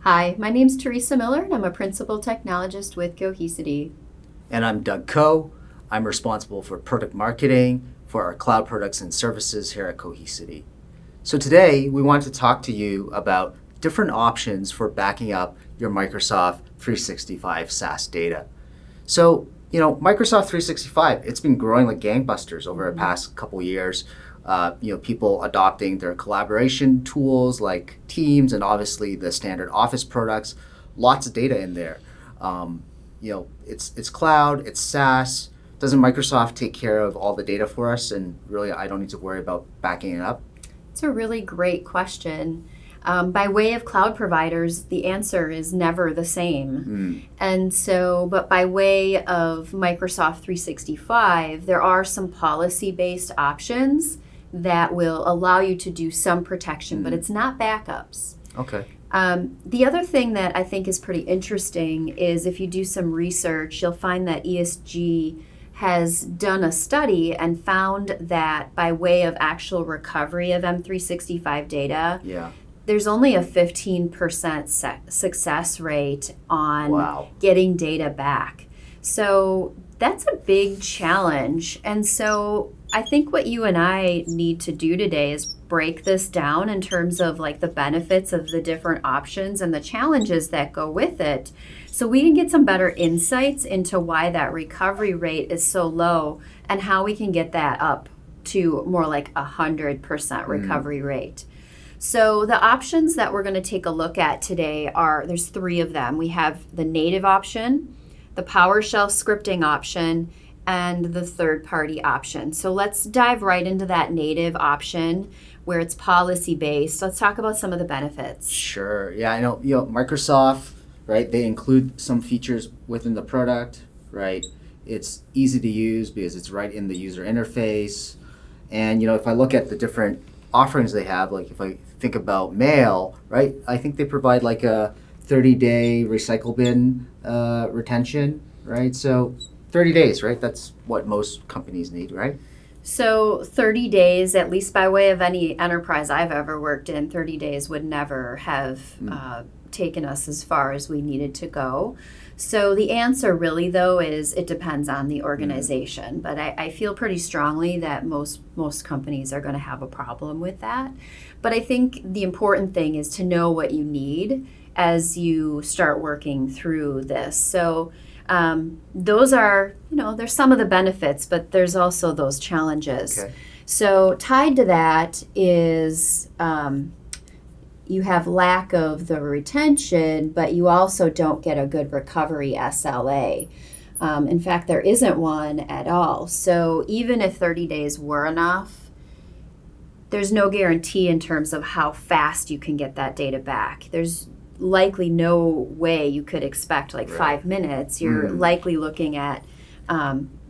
Hi, my name's Theresa Miller, and I'm a principal technologist with Cohesity. And I'm Doug Ko. I'm responsible for product marketing for our cloud products and services here at Cohesity. So today we want to talk to you about different options for backing up your Microsoft 365 SaaS data. So, Microsoft 365, it's been growing like gangbusters over the past couple years. People adopting their collaboration tools like Teams and obviously the standard Office products. Lots of data in there. It's cloud, it's SaaS. Doesn't Microsoft take care of all the data for us? And really, I don't need to worry about backing it up. It's a really great question. By way of cloud providers, the answer is never the same. But by way of Microsoft 365, there are some policy-based options that will allow you to do some protection, but it's not backups. Okay. The other thing that I think is pretty interesting is if you do some research, you'll find that ESG has done a study and found that by way of actual recovery of M365 data, there's only a 15% success rate on getting data back. So that's a big challenge. And so I think what you and I need to do today is break this down in terms of like the benefits of the different options and the challenges that go with it, so we can get some better insights into why that recovery rate is so low and how we can get that up to more like 100% recovery rate. So the options that we're going to take a look at today there's three of them. We have the native option, the PowerShell scripting option, and the third-party option. So let's dive right into that native option where it's policy-based. Let's talk about some of the benefits. Sure. Yeah, I know. Microsoft, right? They include some features within the product, right? It's easy to use because it's right in the user interface. And if I look at the different offerings they have, like if I think about mail, right? I think they provide like a 30-day recycle bin retention, right? So 30 days, right? That's what most companies need, right? So 30 days, at least by way of any enterprise I've ever worked in, 30 days would never have taken us as far as we needed to go. So the answer really, though, is it depends on the organization. But I feel pretty strongly that most companies are going to have a problem with that. But I think the important thing is to know what you need as you start working through this. So those are, there's some of the benefits, but there's also those challenges. Okay. So tied to that is you have lack of the retention, but you also don't get a good recovery SLA. In fact, there isn't one at all. So even if 30 days were enough, there's no guarantee in terms of how fast you can get that data back. There's likely no way you could expect 5 minutes. You're likely looking at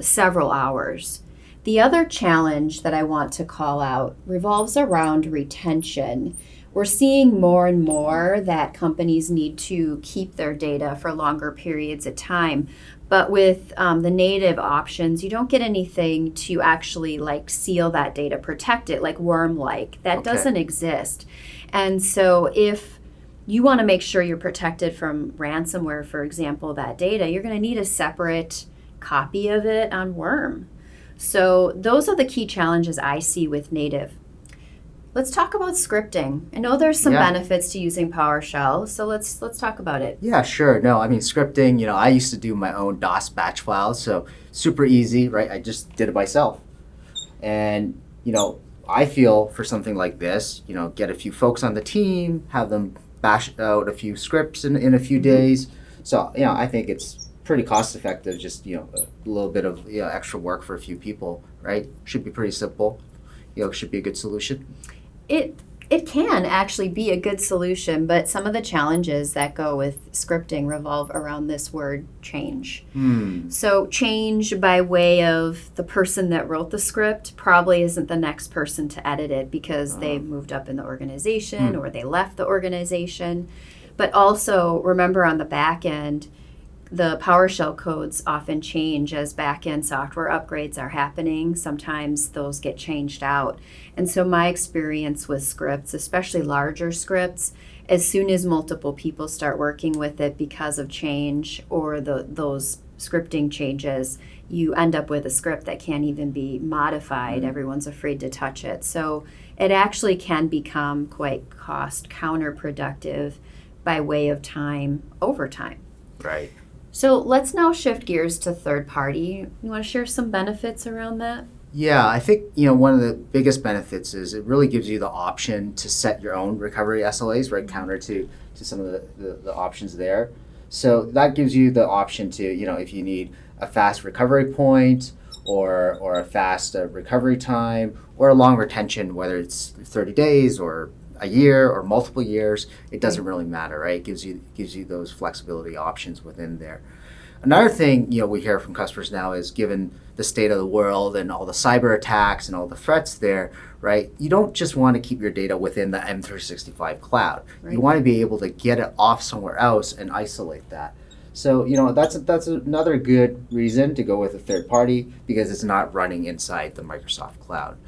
several hours. The other challenge that I want to call out revolves around retention. We're seeing more and more that companies need to keep their data for longer periods of time. But with the native options, you don't get anything to actually seal that data, protect it like worm-like. That doesn't exist. And so if you want to make sure you're protected from ransomware, for example, that data, you're going to need a separate copy of it on Worm. So those are the key challenges I see with native. Let's talk about scripting. I know there's some benefits to using PowerShell, so let's talk about it. Yeah, sure. No, I mean, scripting, I used to do my own DOS batch files, so super easy, right? I just did it myself. And, I feel for something like this, get a few folks on the team, have them bash out a few scripts in a few days. So, I think it's pretty cost effective, just, a little bit of extra work for a few people, right? Should be pretty simple. Should be a good solution. It can actually be a good solution, but some of the challenges that go with scripting revolve around this word change. So change by way of the person that wrote the script probably isn't the next person to edit it because they moved up in the organization or they left the organization. But also remember on the back end, the PowerShell codes often change as back-end software upgrades are happening. Sometimes those get changed out. And so my experience with scripts, especially larger scripts, as soon as multiple people start working with it because of change or those scripting changes, you end up with a script that can't even be modified. Mm-hmm. Everyone's afraid to touch it. So it actually can become quite cost counterproductive by way of time over time. Right. So let's now shift gears to third party. You want to share some benefits around that? Yeah, I think one of the biggest benefits is it really gives you the option to set your own recovery SLAs, right, counter to some of the options there. So that gives you the option to, if you need a fast recovery point or a fast recovery time or a long retention, whether it's 30 days or a year or multiple years, it doesn't really matter, right? It gives you those flexibility options within there. Another thing, we hear from customers now is given the state of the world and all the cyber attacks and all the threats there, right? You don't just want to keep your data within the M365 cloud. Right. You want to be able to get it off somewhere else and isolate that. So, that's another good reason to go with a third party because it's not running inside the Microsoft cloud.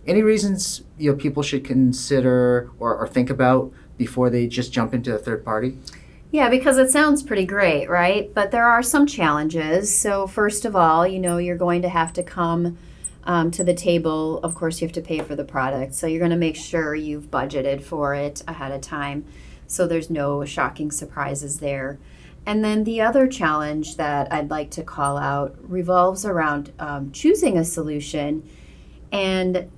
Any reasons, people should consider or think about before they just jump into a third party? Yeah, because it sounds pretty great, right? But there are some challenges. So first of all, you're going to have to come to the table. Of course, you have to pay for the product. So you're going to make sure you've budgeted for it ahead of time so there's no shocking surprises there. And then the other challenge that I'd like to call out revolves around choosing a solution and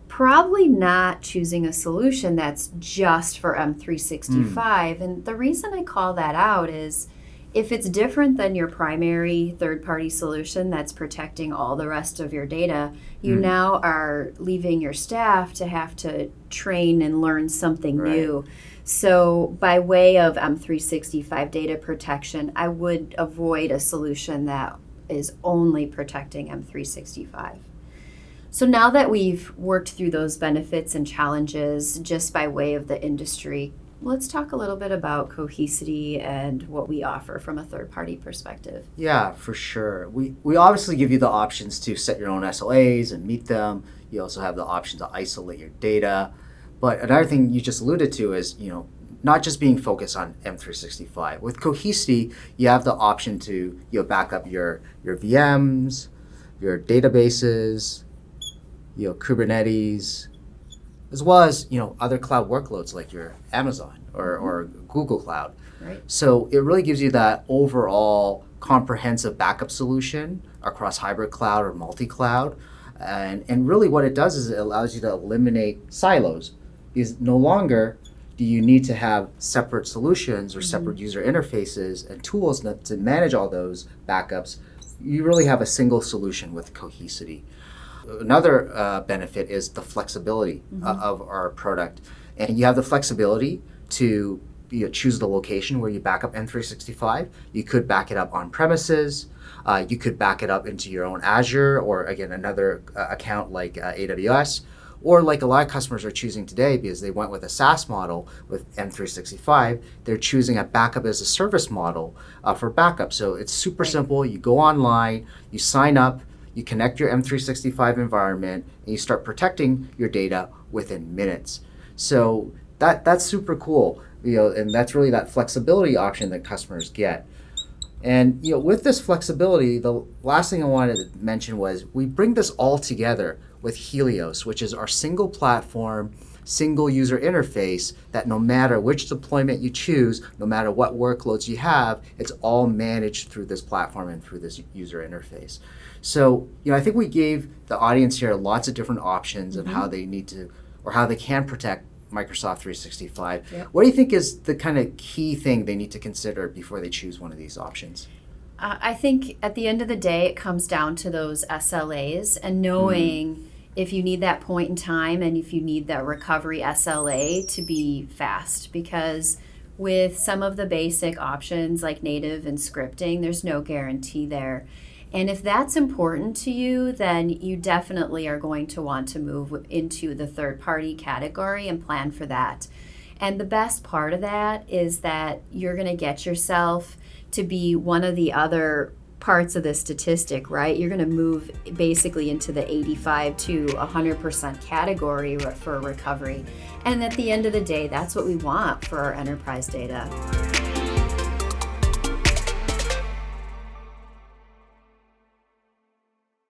probably not choosing a solution that's just for M365. And the reason I call that out is if it's different than your primary third-party solution that's protecting all the rest of your data, you now are leaving your staff to have to train and learn something new. So by way of M365 data protection, I would avoid a solution that is only protecting M365. So now that we've worked through those benefits and challenges just by way of the industry, let's talk a little bit about Cohesity and what we offer from a third-party perspective. Yeah, for sure. We obviously give you the options to set your own SLAs and meet them. You also have the option to isolate your data. But another thing you just alluded to is, not just being focused on M365. With Cohesity, you have the option to back up your VMs, your databases, Kubernetes, as well as other cloud workloads like your Amazon or Google Cloud. Right. So it really gives you that overall comprehensive backup solution across hybrid cloud or multi-cloud. And really what it does is it allows you to eliminate silos, because no longer do you need to have separate solutions or separate user interfaces and tools to manage all those backups. You really have a single solution with Cohesity. Another benefit is the flexibility of our product. And you have the flexibility to choose the location where you back up M365. You could back it up on premises. You could back it up into your own Azure or, again, another account like AWS. Or like a lot of customers are choosing today because they went with a SaaS model with M365, they're choosing a backup as a service model for backup. So it's super simple. You go online, you sign up, you connect your M365 environment, and you start protecting your data within minutes. So that's super cool, and that's really that flexibility option that customers get. And with this flexibility, the last thing I wanted to mention was we bring this all together with Helios, which is our single platform, single user interface that no matter which deployment you choose, no matter what workloads you have, it's all managed through this platform and through this user interface. So, I think we gave the audience here lots of different options of how they need to, or how they can protect Microsoft 365. Yep. What do you think is the kind of key thing they need to consider before they choose one of these options? I think at the end of the day, it comes down to those SLAs and knowing if you need that point in time and if you need that recovery SLA to be fast. Because with some of the basic options like native and scripting, there's no guarantee there. And if that's important to you, then you definitely are going to want to move into the third-party category and plan for that. And the best part of that is that you're going to get yourself to be one of the other parts of the statistic, right? You're going to move basically into the 85 to 100% category for recovery. And at the end of the day, that's what we want for our enterprise data.